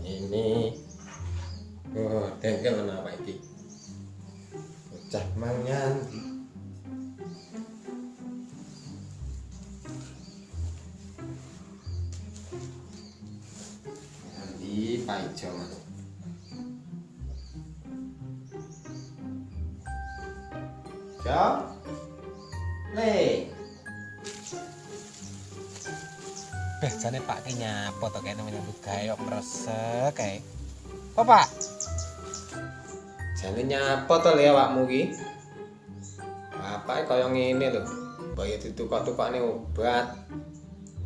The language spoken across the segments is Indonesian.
Ini dengkel apa iki? Bocah mangan. Nanti paijo man. Jo. Le. Jane Pak ki nyapa to kene menyambut gawe kok mresek kae. Apa, Pak? Jane nyapa to le awakmu ki? Bapake kaya ngene lho. Mbaya ditukok-tukokne obat.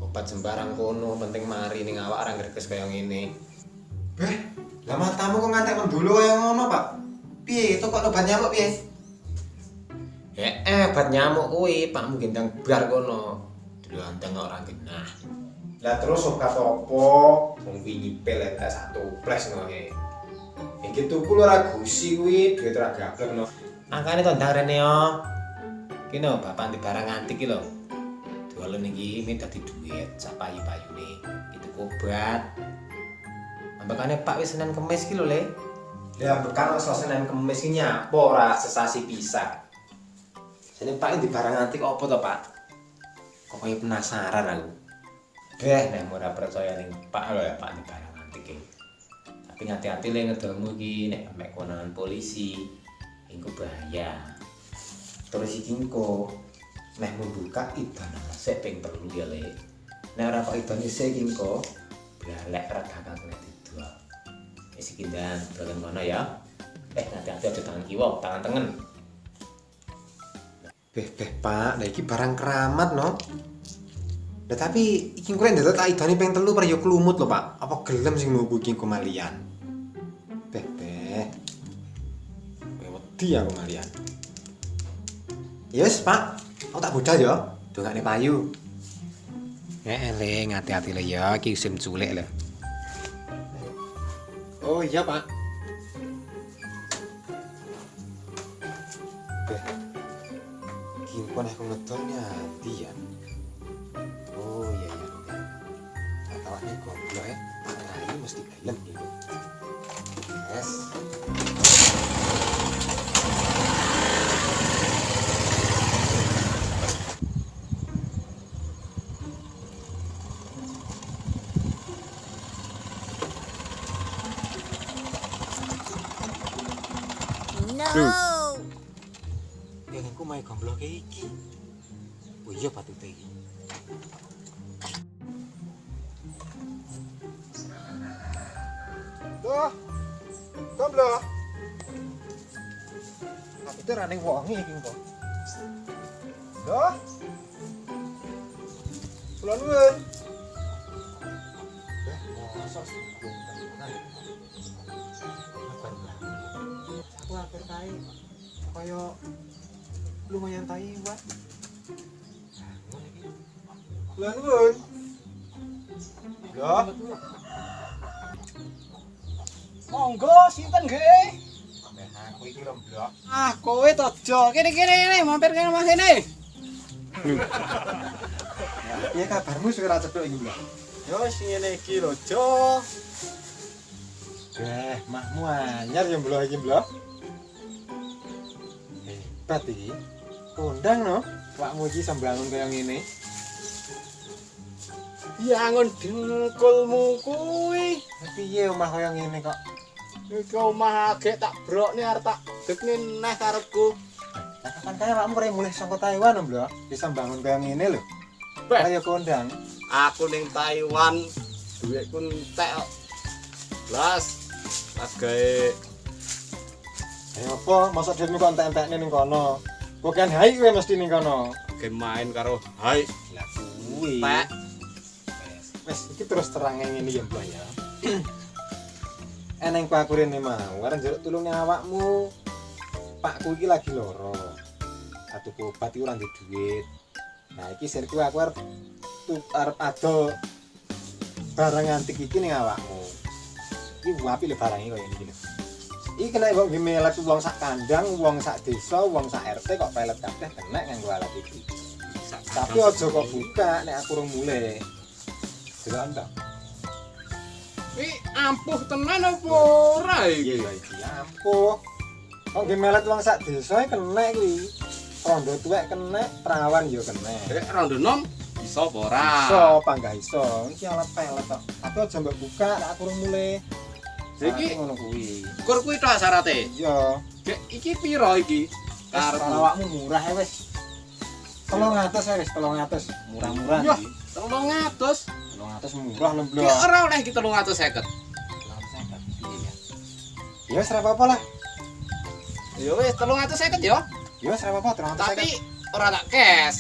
Obat sembarang kono, penting mari ning awak ora ngreges kaya ngene. Beh, lah matamu kok ngantek mendulu kaya ngono, Pak? Piye tukok obat nyamuk piye? Obat nyamuk kuwi Pakmu gendang bar kono. Dilanteng ora genah. Lah terus obat apa? Wong wingi pel entek satu ples ngono. Iki tuku ora gusi kuwi, duit ora gablek no. Angkane to ndang rene yo. Ki no bapak di barang antik ki lho. Dolen iki mi dadi duit sak payu-payune. Itu obat. Ambekane Pak wis Senin Kemis ki lho, Le. Lah ambekan wis Senin Kemis ki nyapa ora sesasi pisan. Jane Pak di barang antik apa to, Pak? Kok kaya penasaran aku. Nek ora percaya ning Pak lho ya Pak di barang antik iki. Tapi hati-hati le ngedolmu iki nek mek konangan polisi. Engko bahaya. Terus iki engko nek membuka idan sik ping 3 ya le. Nek ora kok idan sik iki engko blalek ra bakal kena didol. Wis iki ndan dolen mana ya? Hati-hati aja tangan kiwa, tangan tengen. Beh Pak, lah iki barang keramat no. Lah tapi iki kok ndelok tak idane ping 3 par yo klumut lho Pak. Apa gelem sing nunggu iki kemalian? Beh. Kowe wedi aku malian. Yes, Pak. Aku tak budal yo. Dongane payu. Le, hati-hati le ya, iki sim culik le. Oh iya, Pak. Beh. Gimana aku ngedolnya hati ya? Oh iya. Awaknya goblok ya. Nah ini mesti gelem gitu. Yes. No. Yang aku main goblok kayak iki. Oh iya patute iki. Loh. Goblok. Aku tuh rane wonge iki kok. Loh. Kula nuwun. Mosok aku hampir tai. Kaya lumayan tai buat. Kula nuwun. Loh. Monggo sinten nggih? Aku iki lho, Blok. Ah, kowe to, Jo. Kene mampir kene Mas kene. Iya kabarmu sing ora cedhok iki, Blok. Yo sing ngene iki lho, Jo. Makmu anyar ya Blok iki, Blok. Hebat iki. Kondang no, awakmu iki sambangun kaya ngene. Yangun dengkulmu kuwi. Piye omah kaya ngene kok? Iki omah agek tak brokne arep tak dekne neh karepku. Kapan kaya awakmu kaya mulih saka Taiwan, Blok? Bisa bangun kaya ngene lho. Kaya kondang. Aku ning Taiwan duitku entek kok. Blas gawe Ayo apa? Masa duitmu kok entek-entekne ning kono? Bukan hai kowe mesti ning kono. main karo hai. Lah kuwi. Tek. Wes iki terus terang ngene ya, Mbah ya. Eneng ku aku rene mau, arep njaluk tulunge awakmu. Pakku iki lagi lara. Atuku obat iki ora ndek duit. Nah, iki sirku aku arep adol barang antik iki ning awakmu. Iki apik lho barang iki kaya iki lho. Iki kena mbok gimelek wong sak kandang, wong sak desa, wong sak RT kok pelet kabeh kena nganggo alat iki. Tapi aja kok buka nek aku urung mulih. Delok ta. Iki ampuh tenan apa ora iki? Iya iki ampuh. Kok nggih melet wong sak desa kena kuwi. Rondo tuwek kena, perawan yo kena. Rondo nom iso apa ora? Iso, panggah iso. Iki alat pelet kok. Tapi aja mbok buka, tak kurung mulih. Iki ngono kuwi. kur kuwi tok syarate. Iya. Dek iki piro iki? Karep awakmu murah ya wis. 300 ya wis, 300. Murah-murah Yah, iki. 300. 300 murah lho, Bro. Ki ora oleh iki 350. Ya wis ora apa-apa lah. Ya wis 350 ya. Ya wis ora apa-apa, 350. Tapi ora tak cash.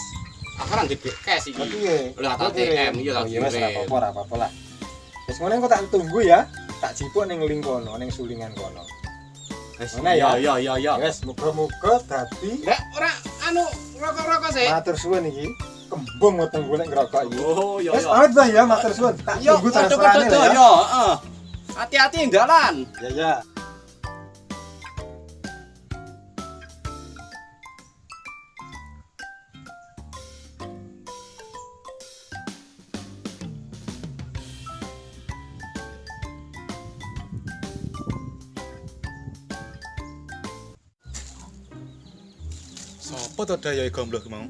Aku ora ndek cash iki. Piye? Lah tak DM iya tak Ya wis ora kirim. apa-apa, ora apa-apa lah. Wis ngene engko tak tunggu ya. Tak jipuk ning ling kono, ning sulingan kono. Wis Ngene ya? ya. Wis muga-muga dadi Lek ora anu rokok-rokok sih. matur suwun iki. Kembung weteng golek ngerokok iki. Oh ya Wis ya. pamit Bang ya, matur suwun. Tak Yo, tunggu transferane padha-padha lah ya. ya. Heeh. Hati-hati ing dalan. Ya ya. Sopo to daya gombloh mau?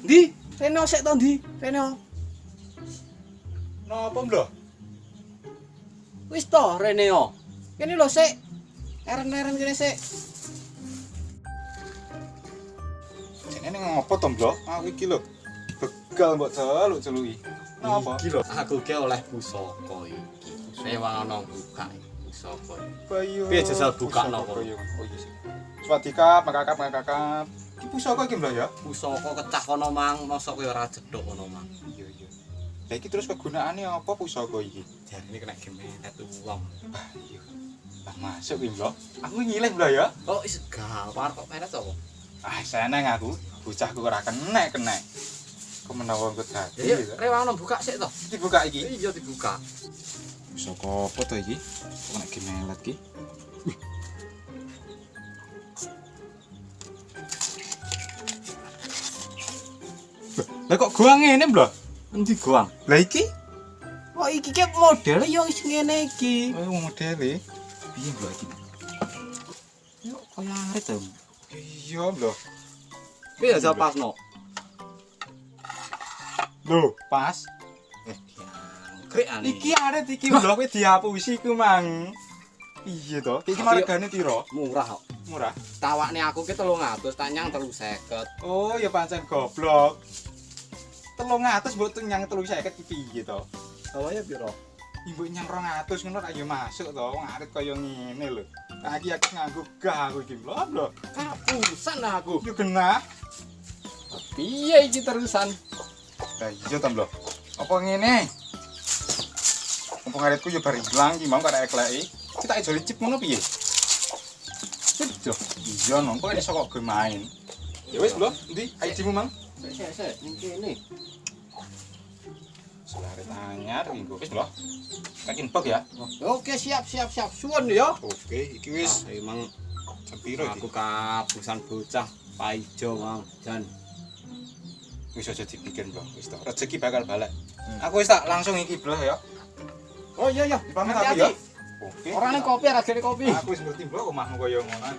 Ndi? Reno sik to ndi? Reno. Napa mbloh? Wis to Reneo. Kene lho sik. Eren-eren kene sik. Jenenge ngopo to mbloh? Aku iki lho begal mbok celuk-celuki. Napa? Iki lho aku ki oleh pusaka iki. Rewana buka pusaka. Bayu. Piye jajal bukakno kok? Oh iya sih. Swadika, makakap. Iki pusaka iki mbloh ya? Pusaka kecah kono mang, mosok kowe ora jedhok kono mang. Iya. Lah iki terus kegunaane apa pusaka iki? Jarine kena gemenet uang. Ah iya. Lah masuk iki mbloh. Aku ngilih mbloh ya. Oh is gampang kok menet apa? Ah seneng aku. Bocahku ora kenek. Kok menawa engko dadi. Ya rewana buka sik to. Dibuka iki. Iya dibuka. Pusaka apa to iki? Kok nek gemelet iki? Lah kok gua ngene, Mbloh? Endi goang? Lah iki? Oh iki ki model yo wis ngene iki. Oh, modele. Piye, Mbloh iki? Yo kaya arit to. Iya, Mbloh. Piye aja pasno? Lho, pas. Krek ane. Iki arit iki, Mbloh, kowe dihapusi ku, Mang. Piye to? Iki margane piro? Murah kok. Murah. Tawakne aku ki 300, tak nyang 350. Oh, ya pancen goblok. 300 mbok nyang 350 iki piye to? Tawanya piro? Ibu nyang 200 ngono ra yo masuk to, wong arit kaya ngene lho. Lah iki aku nganggo gah aku iki, Mbloh. Kapusan aku. Yo genah. Piye iki terusan? Lah iya to, Mbloh. Apa ngene? Apa ngaritku yo bar ilang iki mau karo ekleki. Kita aja licip ngono piye? Sejo. Iya nang kok iso kok main. Ya wis, Mbloh. Endi? Aidimu, Mang? Sik, ning kene. Selarit anyar iki, wis, Mbloh. Kakin bok ya. Oke, siap. Suwun ya. Oke, iki wis Emang jam piro iki? aku kapusan bocah paijo, Mang. Jan. Wis aja dipikir, Mbloh. Wis to. Rezeki bakal balik. Aku wis tak langsung iki, Mbloh ya. Oh iya. Dipamit aku ya. Oke. Ora ning kopi, ora gene kopi. Aku wis ngerti, Mbloh, omahmu kaya ngono.